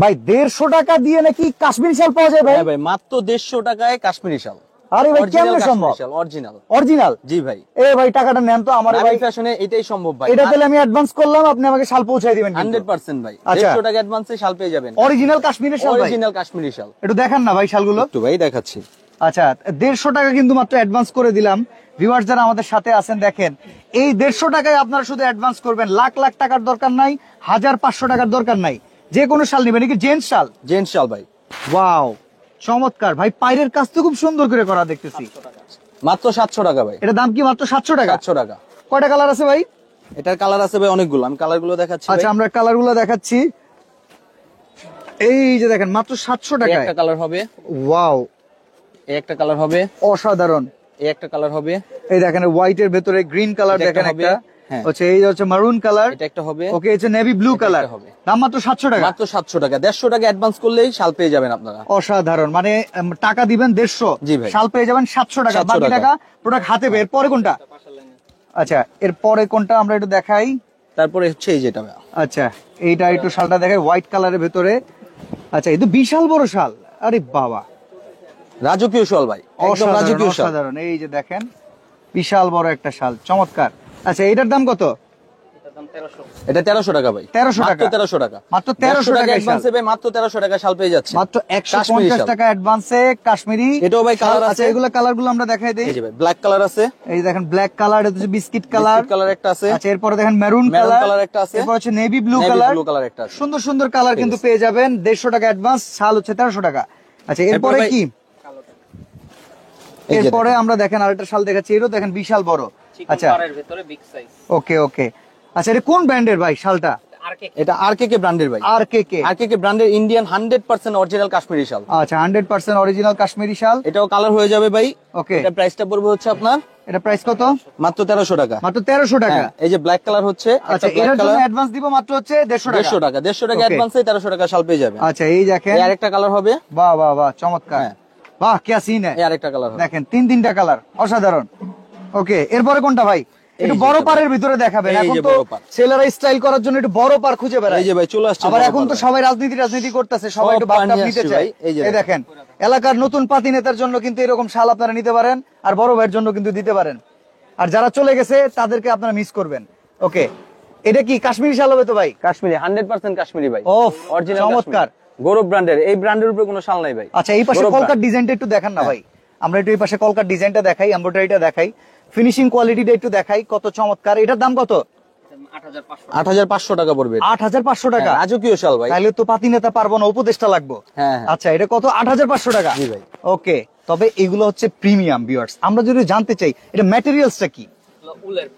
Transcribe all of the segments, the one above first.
ভাই 150 টাকা দিয়ে নাকি কাশ্মীরি শাল পাওয়া যায় ভাই? হ্যাঁ ভাই, মাত্র 150 টাকায় কাশ্মীরি শাল। আরে ভাই কেমনে সম্ভব? Original original? জি ভাই। ভাই টাকাটা নেন তো আমার ভাই। ফ্যাশনে এটাই সম্ভব ভাই। এটা তাহলে আমি অ্যাডভান্স করলাম, আপনি আমাকে শাল পৌঁছায় দিবেন কিন্তু 100% ভাই। 150 টাকা অ্যাডভান্সে শাল পেয়ে যাবেন। অরিজিনাল কাশ্মীরি শাল ভাই? অরিজিনাল কাশ্মীরি শাল। একটু দেখান না ভাই শালগুলো। একটু ভাই দেখাচ্ছি। আচ্ছা 150 টাকা কিন্তু মাত্র অ্যাডভান্স করে দিলাম। ভিউয়ার্স যারা আমাদের সাথে আছেন দেখেন, এই 150 টাকায় আপনারা শুধু অ্যাডভান্স করবেন, লাখ লাখ টাকার দরকার নাই, 1500 টাকার দরকার নাই, যে কোনো শাল নেবেন। কি জেন্টস শাল? জেন্টস শাল ভাই। ওয়াও চমৎকার ভাই, পায়ের কাজ তো খুব সুন্দর করে করা দেখতেছি। মাত্র 700 টাকা ভাই। এটা দাম কি মাত্র 700 টাকা? 700 টাকা। কয়টা কালার আছে ভাই? এটার কালার আছে ভাই অনেকগুলো, আমি কালারগুলো দেখাচ্ছি। আচ্ছা আমরা কালারগুলো দেখাচ্ছি। এই যে দেখেন মাত্র 700 টাকা। একটা কালার হবে। ওয়াও, এই একটা কালার হবে অসাধারণ। এই একটা কালার হবে। এই দেখেন হোয়াইট এর ভিতরে গ্রিন কালার দেখেন একটা। হ্যাঁ। আচ্ছা এই হচ্ছে মারুন কালার। এটা একটা হবে। ওকে এটা নেভি ব্লু কালার হবে। দাম মাত্র 700 টাকা। মাত্র 700 টাকা। 150 টাকা অ্যাডভান্স করলেই শাল পেয়ে যাবেন আপনারা। অসাধারণ, মানে টাকা দিবেন 150, জি ভাই। শাল পেয়ে যাবেন 700 টাকা। 700 বাকি টাকা। টাকা প্রোডাক্ট হাতে পেয়ে। এরপরে কোনটা? আচ্ছা এরপরে কোনটা আমরা একটু দেখাই। তারপরে হচ্ছে এই যেটা। আচ্ছা এইটা একটু শালটা দেখাই, হোয়াইট কালারের ভিতরে। আচ্ছা এই তো বিশাল বড় শাল। আরে বাবা, রাজকীয় শাল ভাই, একদম রাজকীয় শাল। অসাধারণ। এই যে দেখেন বিশাল বড় একটা শাল, চমৎকার। আচ্ছা এটার দাম কত? এটা 1300 টাকা ভাই। 1300 টাকা। 1300 টাকা। মাত্র 1300 টাকা অ্যাডভান্সে ভাই, মাত্র 1300 টাকা শাল পেয়ে যাচ্ছে। মাত্র 150 টাকা অ্যাডভান্সে কাশ্মীরি। এটাও ভাই কালার আছে। এগুলো কালারগুলো আমরা দেখাই দেই। এই যে ভাই ব্ল্যাক কালার আছে। এই দেখেন ব্ল্যাক কালার, এটা হচ্ছে বিস্কিট কালার। বিস্কিট কালার একটা আছে। আচ্ছা এরপরে দেখেন মেরুন কালার একটা আছে। এরপর হচ্ছে navy blue navy colour. Blue colour একটা আছে। সুন্দর সুন্দর কালার কিন্তু পেয়ে যাবেন। 150 টাকা অ্যাডভান্স, শাল হচ্ছে 1300 টাকা। আচ্ছা এরপরে কি? এরপরে আমরা দেখেন আরেকটা শাল দেখাচ্ছি, এরও দেখেন বিশাল বড়। আচ্ছা ওকে ওকে। আচ্ছা এটা কোন ব্র্যান্ডের ভাই শালটা? এটা আরকেকে ব্র্যান্ডের ভাই। আরকেকে ব্র্যান্ডের ইন্ডিয়ান 100% অরিজিনাল কাশ্মীরি শাল। আচ্ছা 100% অরিজিনাল কাশ্মীরি শাল। এটাও কালার হয়ে যাবে ভাই। ওকে এটা প্রাইসটা পড়বে হচ্ছে আপনার, এটা প্রাইস কত? মাত্র 1300 টাকা। মাত্র 1300 টাকা। এই যে ব্ল্যাক কালার হচ্ছে। আচ্ছা এর জন্য অ্যাডভান্স দিব মাত্র হচ্ছে 150 টাকা। 150 টাকা। 150 টাকা অ্যাডভান্সে 1300 টাকা শাল পেয়ে যাবেন। আচ্ছা এই দেখেন এই আরেকটা কালার হবে। বাহ বাহ বাহ চমৎকার। বাহ क्या सीन है। এই আরেকটা কালার হবে। দেখেন তিনটা কালার, অসাধারণ। ওকে এরপরে কোনটা ভাই? একটু বড় পারের ভিতরে দেখাবেন। এখন তো ছেলেরা স্টাইল করার জন্য একটু বড় পার খুঁজে বেড়ায়। এই যে ভাই চলে আসছে। আবার এখন তো সবাই রাজনীতি করতেছে, সবাই একটু ভাবটা নিতে চায়। এই দেখেন এলাকার নতুন পাতি নেতার জন্য কিন্তু এরকম শাল আপনারা নিতে পারেন, আর বড় ভাইয়ের জন্য কিন্তু দিতে পারেন। আর যারা চলে গেছে তাদেরকে আপনারা মিস করবেন। ওকে এটা কি কাশ্মীরি শাল হবে তো ভাই? কাশ্মীরি 100% কাশ্মীরি ভাই। ওফ অরিজিনাল চমৎকার। গৌরব ব্র্যান্ডের। এই ব্র্যান্ডের উপরে কোনো শাল নাই ভাই। আচ্ছা এই পাশে কলকার ডিজাইনটা একটু দেখান না ভাই। আমরা একটু এই পাশে কলকার ডিজাইনটা দেখাই, এমব্রয়ডারিটা দেখাই, ফিনিশিং কোয়ালিটিটা একটু দেখাই, কত চমৎকার। এটার দাম কত? 8500 টাকা পড়বে। 8500 টাকা। রাজকীয় শাল ভাই। তাহলে তো পাতি নেতা পারবো না, উপদেশটা লাগবো। হ্যাঁ আচ্ছা এটা কত? 8500 টাকা। জি ভাই। ওকে তবে এগুলো হচ্ছে প্রিমিয়াম ভিউয়ার্স। আমরা যদি জানতে চাই এটা ম্যাটেরিয়ালসটা কি?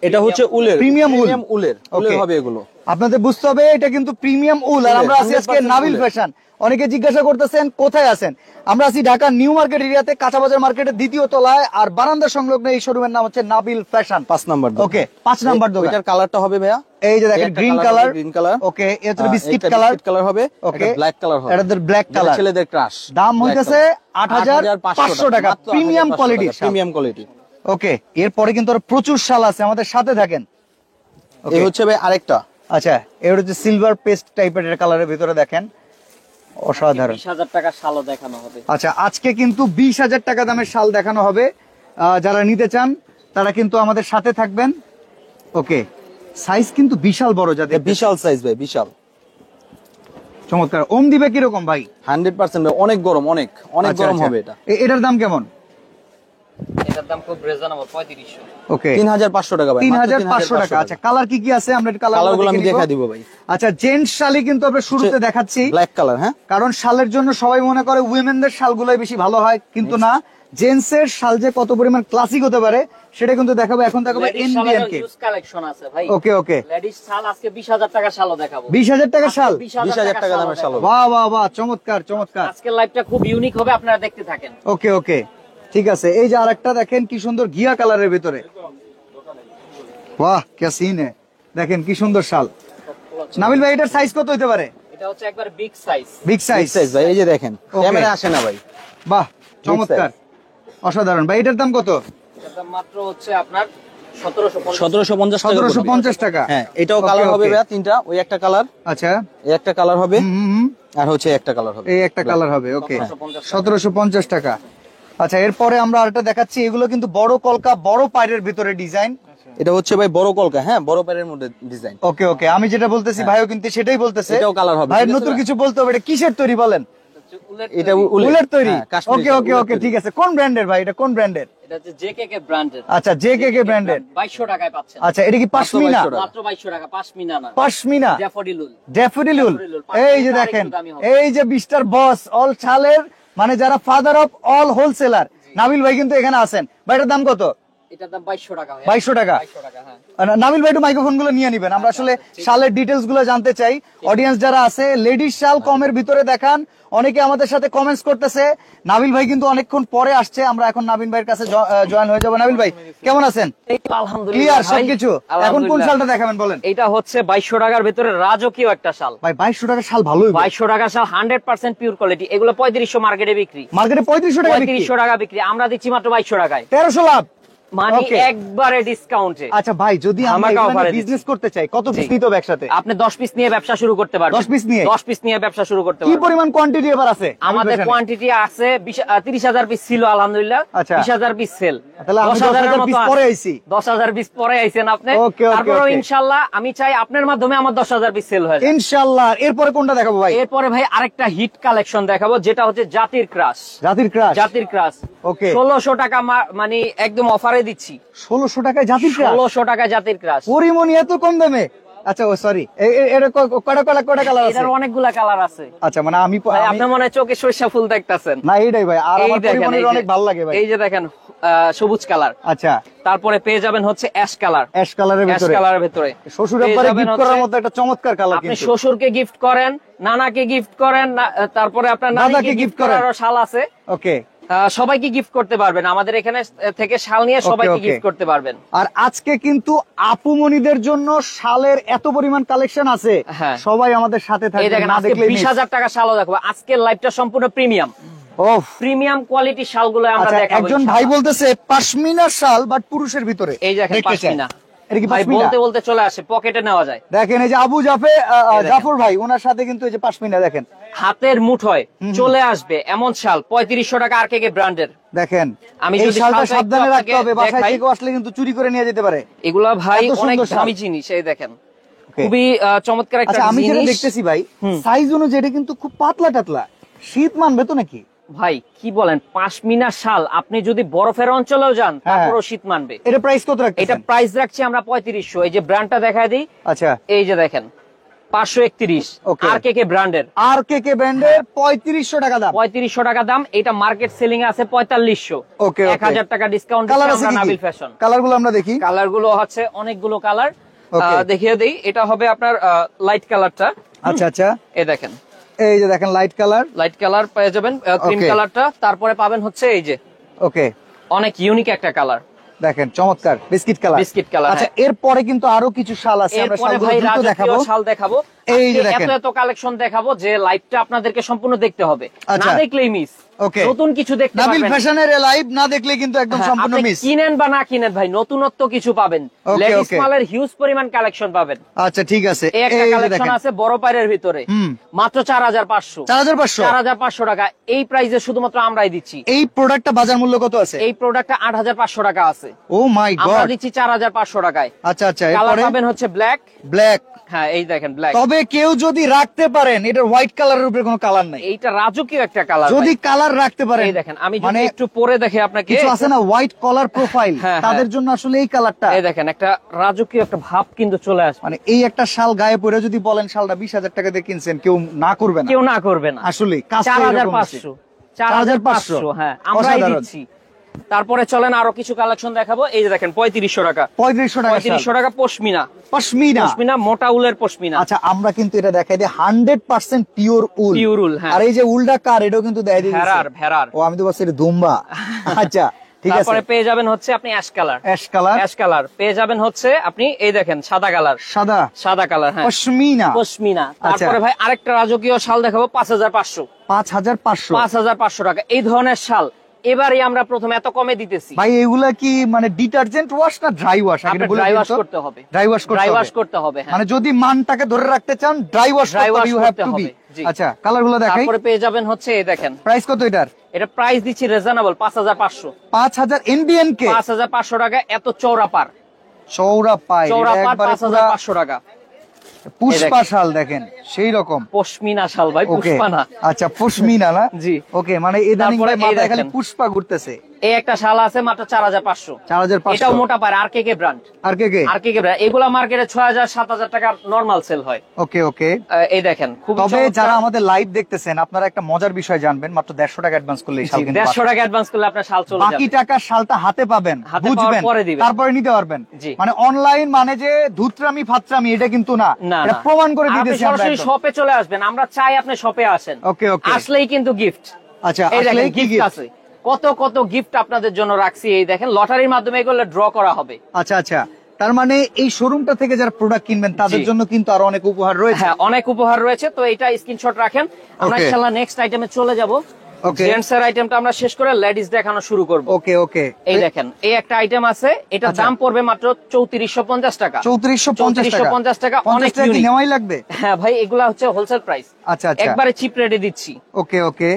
এটা হচ্ছে উলের, প্রিমিয়াম উলের হবে এগুলো। আপনাদের বুঝতে হবে এটা কিন্তু প্রিমিয়াম উল। আর আমরা আছি আজকে নাবিল ফ্যাশন। অনেকে জিজ্ঞাসা করতেছেন কোথায় আছেন। আমরা আছি ঢাকা নিউ মার্কেট এরিয়াতে, কাঁচা বাজার মার্কেটের দ্বিতীয় তলায়, আর বারান্দা সংলগ্ন এই শোরুমের নাম হচ্ছে নাবিল ফ্যাশন 5 নাম্বার। ওকে 5 নাম্বার দোকান। এটার কালারটা হবে ভাইয়া এই যে দেখেন গ্রিন কালার। ওকে এটা বিস্কিট কালার হবে। ওকে ব্ল্যাক কালার হবে। এটা ব্ল্যাক কালার। ছেলেদের ক্রাশ। দাম হইতেছে 8500 টাকা। Premium quality. Premium quality. Okay এরপরে কিন্তু আরো প্রচুর শাল আছে, আমাদের সাথে থাকেন। এই হচ্ছে ভাই আরেকটা। আচ্ছা এর হচ্ছে সিলভার পেস্ট টাইপের কালারের ভিতরে দেখেন, অসাধারণ। 20000 টাকা শালও দেখানো হবে। আচ্ছা আজকে কিন্তু 20000 টাকা দামের শাল দেখানো হবে। যারা নিতে চান তারা কিন্তু আমাদের সাথে থাকবেন। ওকে সাইজ কিন্তু বিশাল বড়, যাদের বিশাল সাইজ ভাই, বিশাল চমৎকার। ওম দিবে কিরকম ভাই? 100% ভাই, অনেক গরম, অনেক গরম হবে এটা। এটার দাম কেমন? এটার দাম খুব রিজনেবল 3500। ওকে 3500 টাকা ভাই। 3500 টাকা। আচ্ছা কালার কি কি আছে আমরা কালারগুলো আমি দেখা দিব ভাই। আচ্ছা জেন্টস শালি কিন্তু আমরা শুরুতে দেখাচ্ছি ব্ল্যাক কালার। হ্যাঁ কারণ শালের জন্য সবাই মনে করে উইমেনদের শালগুলোই বেশি ভালো হয়, কিন্তু না, জেন্টস এর শাল যে কত পরিমাণ ক্লাসিক হতে পারে সেটা কিন্তু দেখাবো। এখন দেখাবো ইন্ডিয়ান কে কালেকশন আছে ভাই। ওকে ওকে লেডিস শাল আজকে 20000 টাকা শালও দেখাবো। 20000 টাকা শাল। 20000 টাকা দামের শাল। বাহ বাহ বাহ চমৎকার চমৎকার। আজকের লাইভটা খুব ইউনিক হবে, আপনারা দেখতে থাকেন। ওকে ওকে ঠিক আছে। এই যে আরেকটা দেখেন কি সুন্দর ঘিয়া কালারের ভিতরে। বাহ क्या सीन है। দেখেন কি সুন্দর শাল। নাবিল ভাই এটার সাইজ কত হতে পারে? এটা হচ্ছে একবার বিগ সাইজ। বিগ সাইজ ভাই। এই যে দেখেন ক্যামেরা আসে না ভাই। বাহ চমৎকার অসাধারণ। ভাই এটার দাম কত? এটার দাম মাত্র হচ্ছে আপনার 1750 টাকা। 1750 টাকা। হ্যাঁ, এটাও কালার হবে ভাইয়া তিনটা, ওই একটা কালার, আচ্ছা এই একটা কালার হবে, আর হচ্ছে একটা কালার হবে, এই একটা কালার হবে। ওকে, 1750 টাকা। আচ্ছা, এরপরে আমরা আরেকটা দেখাচ্ছি, এগুলো কিন্তু বড় কলকা, বড় পাইরের ভিতরে ডিজাইন। এটা হচ্ছে ভাই বড় কলকা, হ্যাঁ, বড় পায়ের মধ্যে ডিজাইন। ওকে ওকে, আমি যেটা বলতেছি ভাইও কিন্তু সেটাই বলতেছে। এটাও কালার হবে। ভাই নতুন কিছু বলতে হবে, এটা কিসের তৈরি বলেন? এটা উলের তৈরি। হ্যাঁ, কাশ্মীরি ওকে ওকে ওকে, ঠিক আছে। কোন ব্র্যান্ডের ভাই এটা, কোন ব্র্যান্ডের? এটা হচ্ছে জেকেকে ব্র্যান্ডের। আচ্ছা, জেকেকে ব্র্যান্ডের। 2200 টাকায় পাচ্ছেন। আচ্ছা, এটা কি পাশমিনা? মাত্র 2200 টাকা, পাশমিনা না, পাশমিনা, ড্যাফোডিলুল। ড্যাফোডিলুল। ড্যাফোডিলুল, এই যে পাশমিনা দেখেন, আরেকটু দামি হবে। এই যে মিস্টার বস অল ছালের, মানে যারা father of all wholesaler Nabil ভাই কিন্তু এখানে আছেন। ভাই এটার দাম কত? এটার দাম 2200 টাকা। 2200 টাকা। 2200 টাকা, হ্যাঁ। নাবিল ভাই একটু মাইক্রোফোন গুলো নিয়ে নিবেন, আমরা আসলে শালের ডিটেলস গুলো জানতে চাই। অডিয়েন্স যারা আছে, লেডিস শাল কমের ভিতরে দেখান। অনেকে আমাদের সাথে কমেন্টস করতেছে। নাবিল ভাই কিন্তু অনেকক্ষণ পরে আসছে, আমরা এখন নাবিল ভাইয়ের কাছে জয়েন হয়ে যাবো। নাবিল ভাই কেমন আছেন? এই তো আলহামদুলিল্লাহ ক্লিয়ার ভাই। সবকিছু? এখন কোন আলহামদুলিল্লাহ। শালটা দেখাবেন বলেন? এটা হচ্ছে 2200 টাকার ভিতরে রাজকীয় একটা শাল। ভাই 2200 টাকা শাল ভালোই। 2200 টাকা শাল 100% পিওর কোয়ালিটি। এগুলো 3500 মার্কেটে বিক্রি। মার্কেটে 3500 টাকা বিক্রি। 3500 টাকা বিক্রি, আমরা দিচ্ছি মাত্র 2200 টাকায়। 1300 লাভ, মানে Okay. একবারে ডিসকাউন্টে। আচ্ছা ভাই, যদি আমরা ধামাকা offer এ বিজনেস করতে চাই, কত পিস জি। নিতে হবে একসাথে? আপনি 10 পিস নিয়ে ব্যবসা শুরু করতে পারবেন। 10 পিস নিয়ে? 10 পিস নিয়ে ব্যবসা শুরু করতে কি পারবেন। পরিমাণ কোয়ান্টিটি এবার আছে আমাদের কোয়ান্টিটি আছে 30,000 পিস ছিল আলহামদুলিল্লাহ। আচ্ছা। 20,000 পিস সেল। তাহলে আমি 10,000 পিস পরে আইছি। 10,000 পিস পরে আইছেন আপনি। Okay, okay, তারপরেও okay. ইনশাআল্লাহ আমি চাই আপনার মাধ্যমে আমার 10,000 পিস সেল হয়ে যায়। ইনশাআল্লাহ। এরপরে কোনটা দেখাবো ভাই? এরপরে ভাই আরেকটা হিট কালেকশন দেখাবো, যেটা হচ্ছে জাতির ক্রাশ। জাতির ক্রাশ। জাতির ক্রাশ। Okay. 1600 টাকা মানে একদম অফারে দিচ্ছি। 1600 টাকায় জাতির ক্রাশ? 1600 টাকায় জাতির ক্রাশ। পরিমণি এত কম দামে? আচ্ছা, ও সরি, এটা কয়টা কালার আছে? এটার অনেকগুলা কালার আছে। আচ্ছা, মানে আমি ভাই আপনি মনে হয় চোখে সরিষা ফুল দেখতাছেন। না, এইটাই ভাই, আর এই আমার দেখেন, পরিমণির এই যে- অনেক ভালো লাগে ভাই। এই যে দেখেন সবুজ কালার। আচ্ছা, তারপরে পেয়ে যাবেন হচ্ছে অ্যাশ কালার। অ্যাশ কালারের অ্যাশ ভিতরে কালারের ভিতরে শ্বশুর পেয়ে আব্বারে যাবেন গিফট করার হচ্ছে- মতো একটা চমৎকার কালার আপনি কিন্তু। শ্বশুরকে গিফট করেন, নানাকে গিফট করেন, তারপরে আপনার দাদাকে নানিকে gift গিফট করেন। করারও শাল আছে। ওকে। সবাইকে গিফট করতে পারবেন, আমাদের এখানে থেকে শাল নিয়ে সবাইকে okay. গিফট করতে পারবেন। আর আজকে কিন্তু আপুমনিদের জন্য শালের এত পরিমাণ কালেকশন আছে, হ্যাঁ। সবাই আমাদের সাথে এই থাকবে, দেখেন না আজকে দেখলে 20,000 টাকা শালও দেখাবো। আজকের লাইভটা সম্পূর্ণ প্রিমিয়াম, ওফ। প্রিমিয়াম কোয়ালিটি শালগুলো আমরা আচ্ছা, দেখাবো। একজন ভাই বলতেছে পাশমিনার শাল, বাট পুরুষের ভিতরে। এই দেখেন দেখতে চাই। পাশমিনা। এটা কি ভাই পাশমিনা? বলতে বলতে চলে আসে, পকেটে নেওয়া যায়। দেখেন, এই যে আবু জাফর ভাই, ওনার সাথে কিন্তু এই যে পাশমিনা দেখেন, হাতের মুঠোয় চলে আসবে এমন শাল 3500 টাকা আর কে ব্র্যান্ডের। দেখেন। আমি এই যদি শালটা শালটা সাবধানে একটু রাখতে হবে, আপনাকে বাসায় দেখাই। থেকে আসলে কিন্তু চুরি করে নিয়ে যেতে পারে। এগুলা ভাই এত অনেক সুন্দর শাল। দামি জিনিস, এই দেখেন Okay. খুবই চমৎকার একটা আচ্ছা, আমি যেটা জিনিস। দেখতেছি ভাই, সাইজ অনুযায়ী এটা কিন্তু খুব পাতলা টাতলা, শীত মানবে তো নাকি? ভাই কি বলেন, পাশমিনা শাল আপনি যদি বরফের অঞ্চলেও যান তারপরও শীত মানবে। এটা প্রাইস কত এটা রাখতেছেন? প্রাইস রাখছি আমরা 3500। এই যে ব্র্যান্ডটা দেখায় দিই, আচ্ছা, এই যে দেখেন 531 Okay. আর কে ব্র্যান্ডের। আর কে ব্র্যান্ডের 3500 টাকা দাম। 3500 টাকা দাম। এটা মার্কেট সেলিং আছে 4500। Okay, okay. 1000 টাকা ডিসকাউন্ট কালার দিচ্ছি আছে আমরা কি? নাবিল ফ্যাশন। কালার গুলো আমরা দেখি। কালার গুলো হচ্ছে অনেকগুলো কালার, Okay. দেখিয়ে দেই। এটা হবে আপনার লাইট কালারটা। আচ্ছা আচ্ছা, এই দেখেন এই যে দেখেন লাইট কালার। লাইট কালার পেয়ে যাবেন, ক্রিম Okay. কালারটা। তারপরে পাবেন হচ্ছে এই যে ওকে, অনেক ইউনিক একটা কালার, দেখেন চমৎকার বিস্কিট কালার। Biscuit colour. আচ্ছা, এরপরে কিন্তু আরো কিছু শাল আছে, আমরা এরপরে শালগুলো ভাই দ্রুত রাজকীয় দেখাবো। শাল দেখাবো। এই যে আজকে দেখেন। এত এত কালেকশন দেখাবো যে লাইভটা আপনাদেরকে সম্পূর্ণ দেখতে হবে, আচ্ছা। না দেখলেই মিস। Okay. নতুন কিছু দেখতে নাবিল পারবেন। ফ্যাশনের লাইভ না দেখলে কিন্তু একদম হ্যাঁ, সম্পূর্ণ আপনি মিস। কিনেন বা না কিনেন ভাই, নতুনত্ব কিছু পাবেন। Okay, ladies okay. মালের হিউজ পরিমাণ কালেকশন পাবেন। আচ্ছা, ঠিক আছে। এই একটা এই যে কালেকশন দেখেন, আছে বড় পায়ের ভিতরে, মাত্র 4500। 4500। 4500 টাকা। এই প্রাইসে শুধুমাত্র আমরাই দিচ্ছি। এই প্রোডাক্টটা বাজার মূল্য কত আছে? এই প্রোডাক্টটা 8500 টাকা আছে, ও মাই আমরা গড। দিচ্ছি 4500 টাকায়। আচ্ছা আচ্ছা, কালার এরপরে পাবেন হচ্ছে ব্ল্যাক। ব্ল্যাক। হ্যাঁ এই দেখেন ব্ল্যাক। তবে কেউ যদি রাখতে পারেন, এটার হোয়াইট কালারের উপরে কোনো কালার নাই। এইটা রাজকীয় একটা কালার। যদি কালার রাখতে পারেন, এই দেখেন, আমি মানে যদি একটু পরে দেখে আপনাকে, কিছু আছে না হোয়াইট কলার প্রোফাইল, হ্যাঁ, তাদের হ্যাঁ। জন্য আসলে এই কালারটা, এই দেখেন একটা রাজকীয় একটা ভাব কিন্তু চলে আসবে। মানে এই একটা শাল গায়ে পরে যদি বলেন শালটা 20,000 টাকা দিয়ে কিনছেন, কেউ না করবে না। কেউ না করবে না। আসলে কাজ তো এরকম আছে। 4500। 4500 হ্যাঁ আমরাই অসাধারণ। দিচ্ছি। তারপরে চলেন আরো কিছু কালেকশন দেখাবো। এই যে দেখেন 3500 টাকা। 3500 টাকা। 3500 টাকা পশমিনা। পশমিনা। পশমিনা মোটা উলের পশমিনা। আচ্ছা, আমরা কিন্তু এটা দেখাই দিই 100% পিওর উল। পিওর উল, হ্যাঁ। আর এই যে উলটা কার, এটাও কিন্তু দেখাই দিই। ভেড়ার। ও, আমি তো বলছি এটা দুম্বা। আচ্ছা, ঠিক আছে। তারপরে পেয়ে যাবেন হচ্ছে আপনি ash colour. Ash colour. Ash colour পেয়ে যাবেন হচ্ছে আপনি এই দেখেন সাদা কালার। সাদা কালার, হ্যাঁ পশমিনা। পশমিনা। তারপরে ভাই আরেকটা রাজকীয় শাল দেখাবো 5500। 5500। 5500 টাকা। এই ধরনের শাল এবারে আমরা প্রথমে এত কমে দিতেছি ভাই এগুলা কি মানে ডিটারজেন্ট ওয়াশ না ড্রাই ওয়াশ? আগে বলে ড্রাই দিন ওয়াশ তো। করতে হবে, ড্রাই ওয়াশ ড্রাই ওয়াশ করতে হবে, হ্যাঁ। মানে যদি মানটাকে ধরে রাখতে চান dry wash Dry wash you have করতে টু বি। হবে, জি। আচ্ছা কালার গুলো দেখাই। তারপরে পেয়ে যাবেন হচ্ছে এই দেখেন, প্রাইস কত এটার? এটা প্রাইস দিচ্ছি রিজনেবল 5500, 5000 ইন্ডিয়ান কে 5500 টাকা। এত চওড়া পার, চৌড়া পাই চওড়া পার একবারে পুরা 5500 টাকা। পুষ্পা শাল দেখেন সেই রকম। পশমিনা শাল ভাই, ওকে পুষ্পা না। আচ্ছা পশমিনা না? জি। ওকে মানে ইদানিং তারপরে ভাই এই মাথায় খালি দেখেন। পুষ্পা ঘুরতেছে। এই একটা শাল আছে মাত্র 4500, 4500 এটাও মোটা পার, আরকেকে ব্র্যান্ড, আর কে কে? আরকেকে ব্র্যান্ড। এগুলা মার্কেটে 6000 7000 টাকা নরমাল সেল হয়। ওকে ওকে। এই দেখেন খুব তবে যারা আমাদের লাইভ দেখতেছেন আপনারা একটা মজার বিষয় জানবেন, মাত্র 150 টাকা অ্যাডভান্স করলে এই শাল কিন্তু 150 টাকা অ্যাডভান্স করলে আপনার শাল চলে বাকি যাবে। টাকা শালটা হাতে পাবেন, হাতে বুঝবেন, পাওয়ার পরে দিবেন। তারপরে নিতে পারবেন। জি। মানে অনলাইন মানে যে ধুতরামি ফাতরামি এটা কিন্তু না, না এটা না, প্রমাণ করে আপনি দিতেছি আমরা সরাসরি একদম। শপে চলে আসবেন, আমরা চাই আপনি শপে আসেন। ওকে ওকে। আসলেই কিন্তু গিফট। আচ্ছা এই আসলে দেখেন কি গিফট gift? আছে, কত কত গিফট আপনাদের জন্য রাখছি। এই দেখেন লটারির মাধ্যমে এগুলো ড্র করা হবে। আচ্ছা আচ্ছা, তার মানে এই শোরুমটা থেকে যারা প্রোডাক্ট কিনবেন তাদের জি। জন্য কিন্তু আরো অনেক উপহার রয়েছে। হ্যাঁ অনেক উপহার রয়েছে, তো এটা স্ক্রিনশট রাখেন। আমরা Okay. ইনশাআল্লাহ নেক্সট আইটেমে চলে যাব। Okay. জেন্টস এর আইটেমটা আমরা শেষ করে লেডিস দেখানো শুরু করব। ওকে ওকে। এই দেখেন এই একটা আইটেম আছে, এটা আচ্ছা। দাম পড়বে মাত্র 3450 টাকা। 3450 টাকা, 50 অনেক টাকা কি unique। নেওয়াই লাগবে? হ্যাঁ ভাই এগুলা হচ্ছে হোলসেল প্রাইস, আচ্ছা আচ্ছা। একবারে চিপ রেটে দিচ্ছি। ওকে ওকে।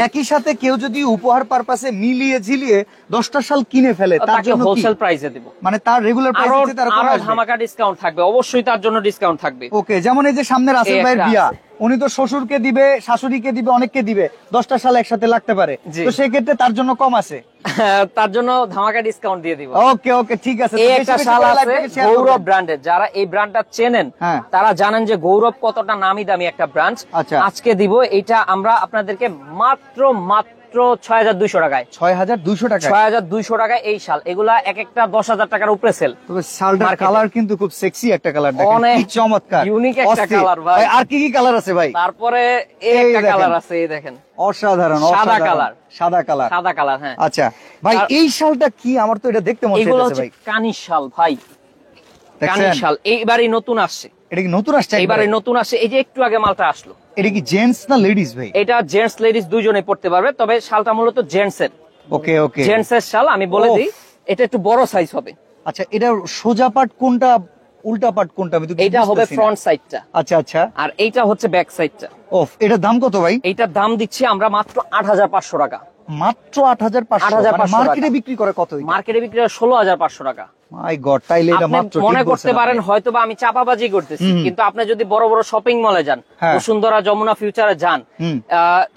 একই সাথে কেউ যদি উপহার পারপাসে মিলিয়ে ঝিলিয়ে 10টা শাল কিনে ফেলে তার তাকে জন্য কি? হোলসেল প্রাইসে দেব। মানে তার রেগুলার আরো প্রাইসে তার কমে আরো আসবে? ধামাকা ডিসকাউন্ট থাকবে, অবশ্যই তার জন্য ডিসকাউন্ট থাকবে। ওকে, যেমন এই যে সামনে রাসেল এই ভাইয়ের একটা বিয়া, আছে। উনি তো শ্বশুরকে দিবে, শাশুড়িকে দিবে, অনেককে দিবে, 10টা শাল একসাথে লাগতে পারে, জি। তো সেক্ষেত্রে তার জন্য কম আছে। তার জন্য ধামাকা ডিসকাউন্ট দিয়ে দিব। ওকে ওকে ঠিক আছে। তো এই বেশি একটা বেশি শাল করে আছে লাইভটাকে share গৌরব করবেন। ব্র্যান্ডের, যারা এই ব্র্যান্ডটা চেনেন হ্যাঁ। তারা জানেন যে গৌরব কতটা নামি দামি একটা ব্র্যান্ড। আচ্ছা। আজকে দিব এটা আমরা আপনাদেরকে মাত্র 6200 টাকায়। 6200 টাকা। 6200 টাকায় এই শাল, এগুলা এক একটা 10000 টাকার উপরে সেল। তবে শালটার Market-এ। কালার কিন্তু খুব সেক্সি একটা কালার, দেখেন অনেক কি চমৎকার, unique একটা অস্থির। colour ভাই। আর কি কি কালার আছে ভাই? তারপরে এই এই একটা দেখেন। কালার আছে, এই দেখেন অসাধারণ সাদা অসাধারণ। কালার। সাদা কালার। সাদা কালার, হ্যাঁ। আচ্ছা ভাই আর- এই শালটা কি? আমার তো এটা দেখতে মন এগুলো চাইতেছে হচ্ছে ভাই। কানি শাল ভাই, কানি দেখছেন? শাল এইবারই নতুন আসছে, এটা কি নতুন আসছে? এইবারে একবারে? নতুন আসছে, এই যে একটু আগে মালটা আসলো। এটা কি জেন্টস না লেডিস ভাই? এটা জেন্টস লেডিস দুইজনে পড়তে পারবে, তবে শালটা মূলত জেন্টস এর। ওকে ওকে। জেন্টস এর শাল, আমি বলে ওফ। দিই এটা একটু বড় সাইজ হবে। আচ্ছা এটা সোজা পার্ট কোনটা উল্টা পার্ট কোনটা আমি তো কিছু এটা হবে বুঝতেছি না। ফ্রন্ট সাইডটা, আচ্ছা আচ্ছা। আর এইটা হচ্ছে ব্যাক সাইডটা। ওফ, এটার দাম কত ভাই? এইটার দাম দিচ্ছি আমরা মাত্র 8500 টাকা। মাত্র 8500। 8500 মার্কেটে টাকা। বিক্রি করে কত? মার্কেটে বিক্রি হয় 16500 টাকা। মাই গড, তাইলে এটা আপনি মাত্র মনে ঠিক করতে বলছেন পারেন আপনি। হয়তোবা আমি চাপাবাজি করতেছি, কিন্তু আপনি যদি বড় বড় শপিং মলে যান, হ্যাঁ। বসুন্ধরা, যমুনা ফিউচারে যান, হুম।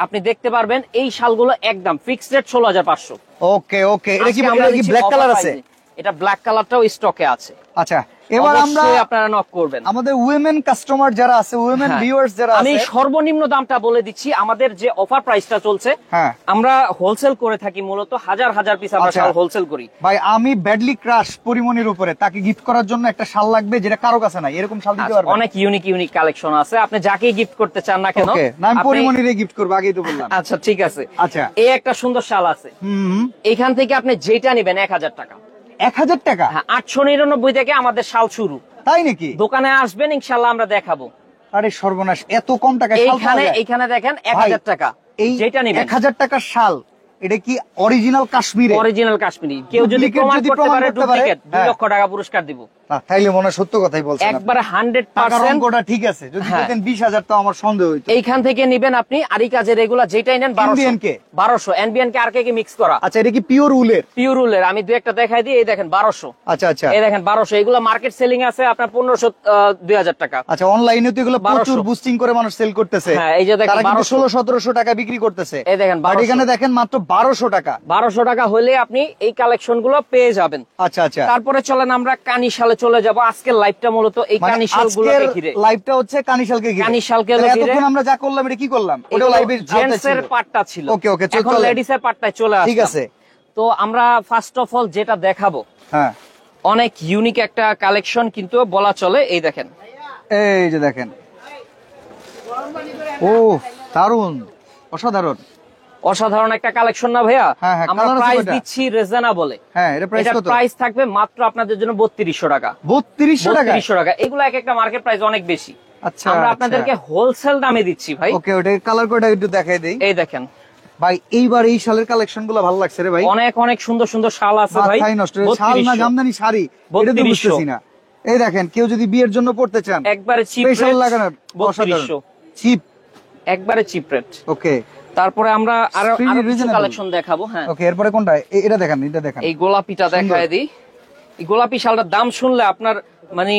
আপনি দেখতে পারবেন এই শালগুলো একদম ফিক্সড রেট 16500। ওকে ওকে। এটা কি আজকে আমরা এটা কি দিচ্ছি ব্ল্যাক offer কালার price আছে? এ। এটা ব্ল্যাক কালারটাও স্টকে আছে। আচ্ছা এবার আমরা অবশ্যই আপনারা নক করবেন। আমাদের উইমেন কাস্টমার যারা আছে, উইমেন হ্যাঁ। ভিউয়ার্স যারা আমি আছে, সর্বনিম্ন দামটা বলে দিচ্ছি, আমাদের যে অফার প্রাইসটা চলছে, হ্যাঁ। আমরা হোলসেল করে থাকি, মূলত হাজার হাজার পিস আমরা আচ্ছা। শাল হোলসেল করি। ভাই আমি ব্যাডলি ক্রাশ পরিমনির উপরে তাকে গিফট করার জন্য একটা শাল লাগবে যেটা কারো কাছে নাই, এরকম শাল দিতে পারবেন? অনেক ইউনিক ইউনিক কালেকশন আছে, আপনি যাকেই গিফট করতে চান না কেন। ওকে, না আমি আপনি- পরিমনিরে গিফট করব, আগেই তো বললাম। আচ্ছা ঠিক আছে। আচ্ছা। এই একটা সুন্দর শাল আছে, হুম। এখান থেকে আপনি যেটা নেবেন 1000 টাকা। 1000 টাকা? হ্যাঁ 899 থেকে আমাদের শাল শুরু। তাই নাকি? দোকানে আসবেন ইনশাল্লাহ আমরা দেখাবো। আরে সর্বনাশ, এত কম টাকায় শাল পাওয়া এইখানে যায়? এইখানে দেখেন ভাই, 1000 টাকা, এই যেটা নেবেন 1000 টাকার শাল এটা কি অরিজিনাল কাশ্মীরে? অরিজিনাল কাশ্মীরি। কেউ যদি Duplicate প্রমাণ যদি করতে প্রমাণ পারে করতে পারে, ডুপ্লিকেট 2 হ্যাঁ। লক্ষ টাকা পুরস্কার দিব। না, তাইলে মনে হয় সত্য কথাই বলছেন আপনি। একবারে টাকার 100%। অঙ্কটা ঠিক আছে, যদি হ্যাঁ। বলতেন 20000 তো আমার সন্দেহ হইতো। এইখান থেকে নিবেন আপনি আরি কাজের এগুলা যেটাই নেন 1200। Indian কে? 1200 এনবিএন কে আর কে মিক্স করা, আচ্ছা এটা কি পিওর উলের? পিওর উলের। আমি দুই একটা দেখাই দিই, এই দেখেন 1200, আচ্ছা আচ্ছা। এই দেখেন 1200। এগুলা মার্কেট সেলিং আছে আপনার 1500 2000 টাকা। আচ্ছা অনলাইনে তো এগুলো 1200 প্রচুর বুস্টিং করে মানুষ সেল করতেছে। হ্যাঁ, এই যে দেখেন তারা কিন্তু 1200 1600-1700 টাকা বিক্রি করতেছে। এই দেখেন বাট 1200 এখানে দেখেন মাত্র 1200 টাকা। 1200 টাকা হলে আপনি এই কালেকশন গুলো পেয়ে যাবেন। আচ্ছা আচ্ছা। তারপরে চলেন আমরা কানিশালে চলে যাব। আজকের লাইভটা মূলত এই মানে কানিশাল আজকের গুলোকে ঘিরে। লাইভটা হচ্ছে কানিশালকে ঘিরে। কানিশালকে তাহলে ঘিরে। এতক্ষণ আমরা যা করলাম এটা কি করলাম? ওটা লাইভের জেন্টস এর পার্টটা ছিল। ওকে ওকে, এখন লেডিস এর পার্টটায় চলে আসলাম। ঠিক আছে। তো আমরা ফার্স্ট অফ অল যেটা দেখাবো, হ্যাঁ অনেক ইউনিক একটা কালেকশন কিন্তু বলা চলে। এই দেখেন, এই যে দেখেন, ও দারুন, অসাধারণ। অসাধারণ একটা কালেকশন না ভাইয়া? হ্যাঁ, হ্যাঁ, আমরা colour আছে প্রাইস কয়টা? দিচ্ছি রিজনেবলে। হ্যাঁ এটা প্রাইস এটার কত? প্রাইস থাকবে মাত্র আপনাদের জন্য 3200 টাকা। 3200 টাকা? 3200 টাকা। এগুলো এক একটা মার্কেট প্রাইস অনেক বেশি। আচ্ছা আমরা আচ্ছা। আপনাদেরকে হোলসেল দামে দিচ্ছি ভাই। ওকে, ওটা কালার কোডটা একটু দেখাই দেই। এই দেখেন ভাই এইবার এই শালের কালেকশন গুলো ভালো লাগছে রে ভাই। অনেক অনেক সুন্দর সুন্দর শাল আছে ভাই। মাথায় নষ্ট, শাল না জামদানি শাড়ি এটা তো বুঝতেছি না। এই দেখেন কেউ যদি বিয়ের জন্য পড়তে চান একবারে চিপ স্পেশাল লাগানো 3200 চিপ, একবারে চিপ রেট। ওকে, তারপরে আমরা আরো কিছু কালেকশন দেখাবো। হ্যাঁ ওকে, এরপরে কোনটা? এটা দেখেন, এটা দেখেন, এই গোলাপিটা দেখায় দিই। এই গোলাপি শালটার দাম শুনলে আপনার মানে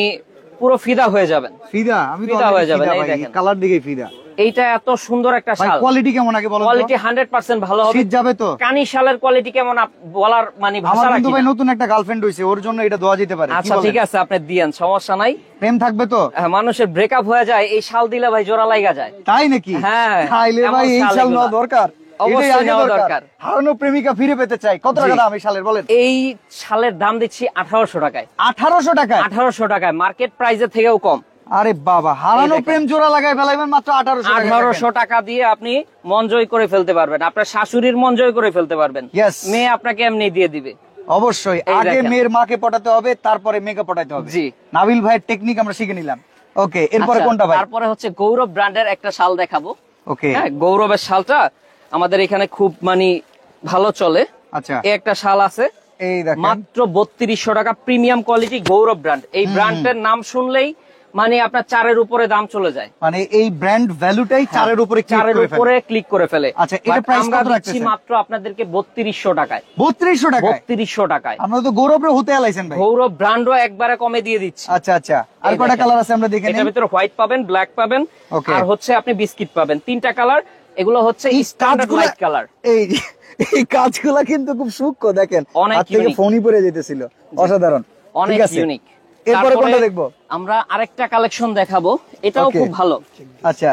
পুরো ফিদা হয়ে যাবেন। ফিদা? আমি তো ফিদা হয়ে যাবেন। এই ভাই, দেখেন কালার দিকে ফিদা। এইটা এত সুন্দর একটা ভাই শাল। কোয়ালিটি কেমন আগে বলো? কোয়ালিটি 100% ভালো হবে। শীত যাবে তো? কানি শালের কোয়ালিটি কেমন বলার মানে ভাষা আমার রাখি কিন্তু না। ভাই নতুন একটা গার্লফ্রেন্ড হইছে, ওর জন্য এটা দেওয়া যেতে পারে। আচ্ছা ঠিক আছে, আপনি দিয়েন, সমস্যা নাই। প্রেম থাকবে তো? হ্যাঁ, মানুষের ব্রেকআপ হয়ে যায়, এই শাল দিলে ভাই জোড়া লাগা যায়। তাই নাকি? হ্যাঁ, তাইলে ভাই এই শাল নেওয়া দরকার, অবশ্যই এটাই আগে নেওয়া দরকার। দরকার। হারানো প্রেমিকা ফিরে পেতে চাই। কত টাকা দাম এই শালের বলেন? এই শালের দাম দিচ্ছি 1800 টাকায়। 1800 টাকায়? 1800 টাকায়, মার্কেট প্রাইসের থেকেও কম। আরে বাবা, হারানো প্রেম জোড়া লাগাই ফেলাইবেন মাত্র 1800 টাকা দিয়ে আপনি মন জয় করে ফেলতে পারবেন, আপনার শাশুড়ির মন জয় করে ফেলতে পারবেন। Yes. মেয়ে আপনাকে এমনি দিয়ে দিবে। অবশ্যই এই আগে দেখেন। মেয়ের মাকে পটাতে হবে, তারপরে মেয়েকে পটাতে হবে। জি। নাবিল ভাইয়ের টেকনিক আমরা শিখে নিলাম। ওকে, এরপরে আচ্ছা, কোনটা ভাই? তারপরে হচ্ছে গৌরব ব্র্যান্ডের একটা শাল দেখাবো। ওকে, হ্যাঁ, গৌরবের শালটা আমাদের এখানে খুব মানে ভালো চলে। আচ্ছা, এই একটা শাল আছে এই দেখেন মাত্র 3200 টাকা, প্রিমিয়াম কোয়ালিটি গৌরব ব্র্যান্ড। এই ব্র্যান্ডের নাম শুনলেই মানে আপনার 4-এর উপরে দাম চলে যায়। মানে এই ব্র্যান্ড ভ্যালুটাই 4-এর উপরে ক্লিক করে ফেলে। আচ্ছা, এটা প্রাইস আমরা কত দিচ্ছি রাখতেছেন? মাত্র আপনাদেরকে 3200 টাকায়। 3200 টাকায়? 3200 টাকায়। আমরা তো গৌরবের হতে আলাইছেন ভাই। গৌরব ব্র্যান্ডও একবারে কমে দিয়ে দিচ্ছি। আচ্ছা আচ্ছা, আর এই কয়টা দেখেন। কালার আছে আমরা দেখে নিই। এটার ভিতরে হোয়াইট পাবেন, ব্ল্যাক পাবেন, Okay. আর হচ্ছে আপনি বিস্কিট পাবেন। 3টা কালার। এগুলো হচ্ছে স্ট্যান্ডার্ড লাইট কালার। এই কাজগুলা কিন্তু খুব সূক্ষ্ম, দেখেন অনেক হাত থেকে unique। ফোনই পড়ে যেতেছিল। অসাধারণ, অনেক ঠিক আছে। ইউনিক। এরপরে কোনটা দেখবো? আমরা আরেকটা কালেকশন দেখাবো, এটাও Okay. খুব ভালো, আচ্ছা,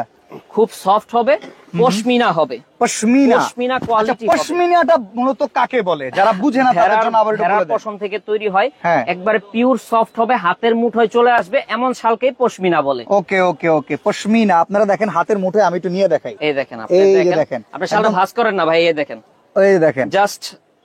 খুব সফট হবে, পশমিনা হবে। পশমিনা। পশমিনা কোয়ালিটি। পশমিনাটা মূলত কাকে বলে? যারা বুঝে না তাদের জন্য আবার একটু বলে দেন। পশম থেকে তৈরি হয়, হ্যাঁ। একবারে পিওর সফট হবে, হাতের মুঠোয় চলে আসবে, এমন শালকে পশমিনা বলে। ওকে ওকে ওকে, পশমিনা। আপনারা দেখেন হাতের মুঠোয়, আমি একটু নিয়ে দেখাই। এই দেখেন, আপনি এই যে দেখেন, দেখেন। আপনি শালটা ভাঁজ করেন না ভাই, এই দেখেন, এই দেখেন, জাস্ট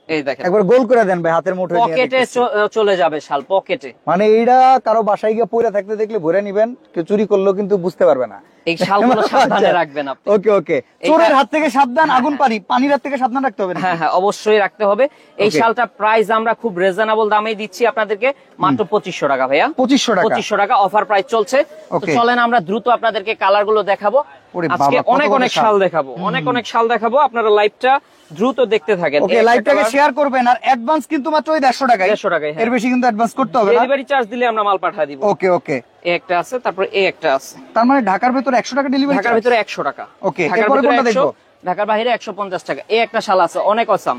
এই দেখেন, একবার গোল করে দেন ভাই হাতের মুঠোয় নিয়ে পকেটে দেখতেছি। চলে যাবে শাল, পকেটে। মানে এইটা কারো বাসায় গিয়ে পয়রা থাকতে দেখলে ভরে নিবেন, কেউ চুরি করলেও কিন্তু বুঝতে পারবে না। এই শালগুলো সাবধানে রাখবেন আপনি। ওকে ওকে, চোরের হাত থেকে সাবধান, আগুন পানির হাত থেকে সাবধান রাখতে হবে নাকি? হ্যাঁ হ্যাঁ, অবশ্যই রাখতে হবে। এই Okay. শালটা প্রাইস আমরা খুব রিজনেবল দামে দিচ্ছি আপনাদেরকে, মাত্র 2500 টাকা ভাইয়া। 2500 টাকা? 2500 টাকা অফার প্রাইস চলছে। তো Okay. চলেন আমরা দ্রুত আপনাদেরকে কালার গুলো দেখাবো। ওরে আজকে বাবা, কত অনেক কত অনেক শাল। শাল দেখাবো, অনেক অনেক শাল দেখাবো। আপনারা লাইভটা দ্রুত দেখতে থাকেন। ওকে, লাইভটাকে শেয়ার করবেন, আর অ্যাডভান্স কিন্তু মাত্র ওই 150 টাকায়। 150 টাকায়, হ্যাঁ। এর বেশি কিন্তু অ্যাডভান্স করতে হবে না। ডেলিভারি চার্জ দিলে আমরা মাল পাঠিয়ে দিব। ওকে ওকে, এই একটা আছে, তারপর এই একটা আছে। তার মানে ঢাকার ভেতর 100 টাকা ডেলিভারি? ঢাকার ভিতরে 100 টাকা। ওকে, ঢাকার এরপরে ভিতরে কোনটা 100, দেখবো? ঢাকার বাইরে 150 টাকা। এই একটা শাল আছে, অনেক অসাম,